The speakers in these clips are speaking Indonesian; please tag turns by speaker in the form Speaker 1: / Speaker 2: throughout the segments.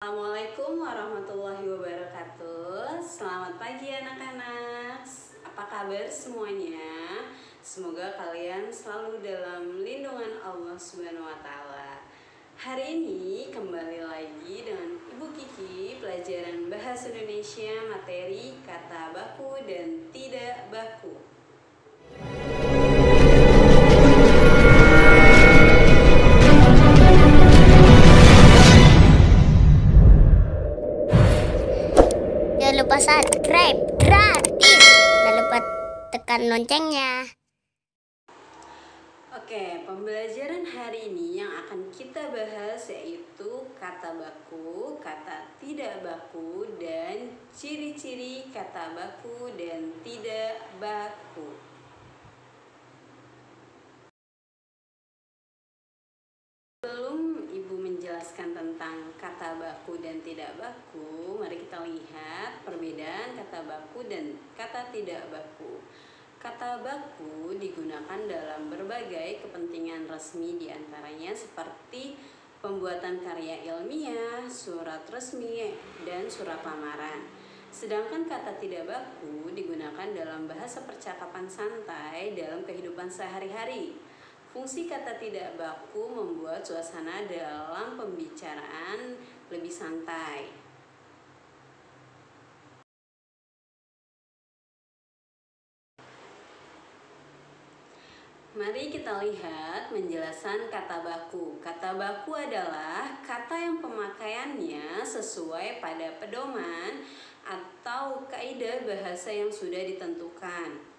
Speaker 1: Assalamualaikum warahmatullahi wabarakatuh. Selamat pagi anak-anak. Apa kabar semuanya? Semoga kalian selalu dalam lindungan Allah Subhanahu wa taala. Hari ini kembali lagi dengan Ibu Kiki pelajaran Bahasa Indonesia materi kata baku dan tidak baku.
Speaker 2: Jangan lupa subscribe gratis. Jangan lupa tekan loncengnya.
Speaker 1: Oke, pembelajaran hari ini yang akan kita bahas yaitu kata baku, kata tidak baku, dan ciri-ciri kata baku dan tidak baku. Sebelum Ibu menjelaskan tentang kata baku dan tidak baku, mari kita lihat perbedaan kata baku dan kata tidak baku. Kata baku digunakan dalam berbagai kepentingan resmi, diantaranya seperti pembuatan karya ilmiah, surat resmi, dan surat lamaran. Sedangkan kata tidak baku digunakan dalam bahasa percakapan santai dalam kehidupan sehari-hari. Fungsi kata tidak baku membuat suasana dalam pembicaraan lebih santai. Mari kita lihat penjelasan kata baku. Kata baku adalah kata yang pemakaiannya sesuai pada pedoman atau kaidah bahasa yang sudah ditentukan.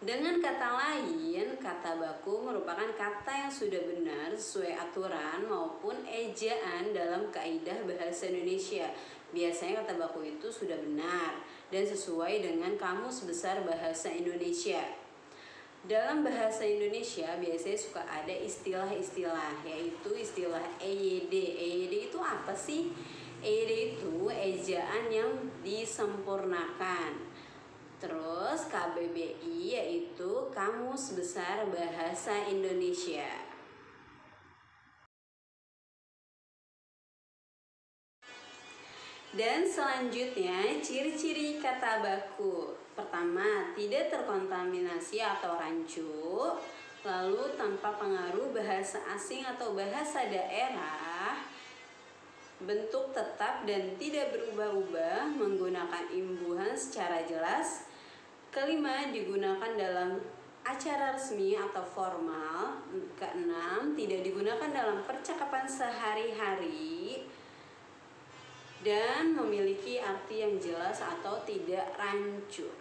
Speaker 1: Dengan kata lain, kata baku merupakan kata yang sudah benar sesuai aturan maupun ejaan dalam kaidah bahasa Indonesia. Biasanya kata baku itu sudah benar dan sesuai dengan Kamus Besar Bahasa Indonesia. Dalam bahasa Indonesia biasanya suka ada istilah-istilah, yaitu istilah EYD. EYD itu apa sih? EYD itu ejaan yang disempurnakan. Terus KBBI yaitu Kamus Besar Bahasa Indonesia. Dan selanjutnya ciri-ciri kata baku. Pertama, tidak terkontaminasi atau rancu. Lalu tanpa pengaruh bahasa asing atau bahasa daerah. Bentuk tetap dan tidak berubah-ubah, menggunakan imbuhan secara jelas. Kelima, digunakan dalam acara resmi atau formal. Keenam, tidak digunakan dalam percakapan sehari-hari dan memiliki arti yang jelas atau tidak rancu.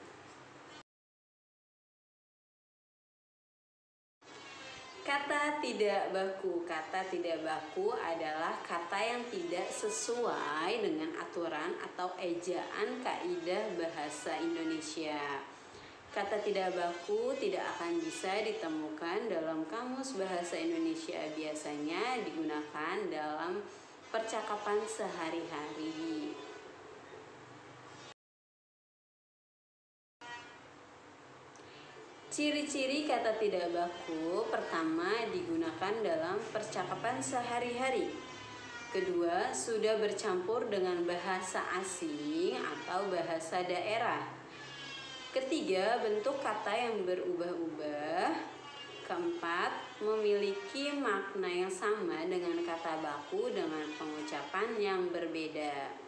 Speaker 1: Kata tidak baku. Kata tidak baku adalah kata yang tidak sesuai dengan aturan atau ejaan kaidah bahasa Indonesia. Kata tidak baku tidak akan bisa ditemukan dalam Kamus Bahasa Indonesia. Biasanya digunakan dalam percakapan sehari-hari. Ciri-ciri kata tidak baku. Pertama, digunakan dalam percakapan sehari-hari. Kedua, sudah bercampur dengan bahasa asing atau bahasa daerah. Ketiga, bentuk kata yang berubah-ubah. Keempat, memiliki makna yang sama dengan kata baku dengan pengucapan yang berbeda.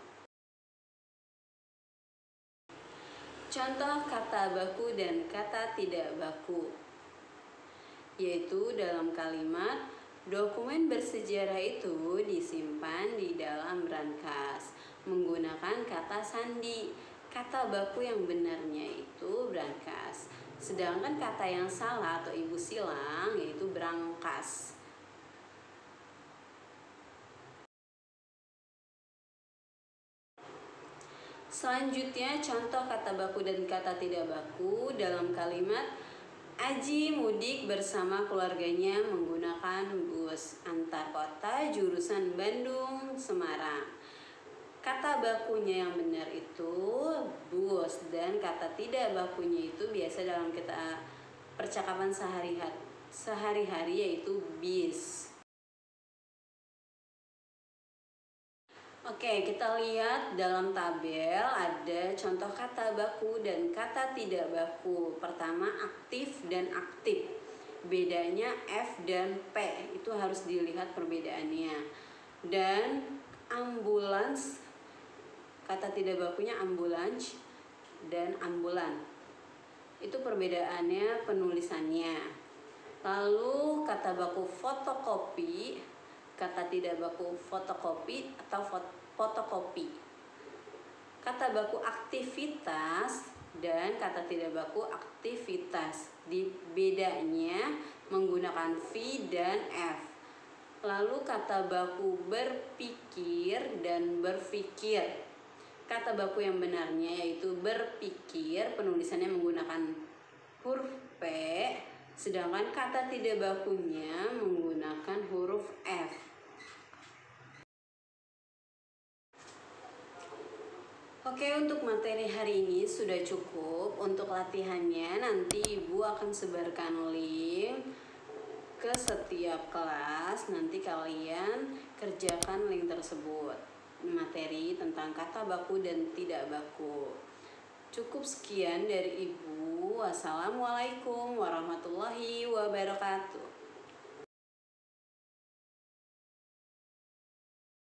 Speaker 1: Contoh kata baku dan kata tidak baku, yaitu dalam kalimat dokumen bersejarah itu disimpan di dalam brankas, menggunakan kata sandi. Kata baku yang benarnya itu brankas, sedangkan kata yang salah atau ibu silang yaitu brankas. Selanjutnya contoh kata baku dan kata tidak baku dalam kalimat Aji mudik bersama keluarganya menggunakan bus antar kota jurusan Bandung Semarang. Kata bakunya yang benar itu bus dan kata tidak bakunya itu biasa dalam kita percakapan sehari-hari yaitu bis. Oke, kita lihat dalam tabel ada contoh kata baku dan kata tidak baku. Pertama, aktif dan aktif. Bedanya F dan P, itu harus dilihat perbedaannya. Dan ambulans, kata tidak bakunya ambulans dan ambulan. Itu perbedaannya penulisannya. Lalu kata baku fotokopi, kata tidak baku fotokopi atau fotokopi. Kata baku aktivitas dan kata tidak baku aktivitas. Di bedanya menggunakan V dan F. Lalu kata baku berpikir dan berpikir. Kata baku yang benarnya yaitu berpikir, penulisannya menggunakan huruf P, sedangkan kata tidak bakunya menggunakan huruf F. Oke, untuk materi hari ini sudah cukup. Untuk latihannya nanti Ibu akan sebarkan link ke setiap kelas. Nanti kalian kerjakan link tersebut. Materi tentang kata baku dan tidak baku. Cukup sekian dari Ibu. Wassalamualaikum warahmatullahi wabarakatuh.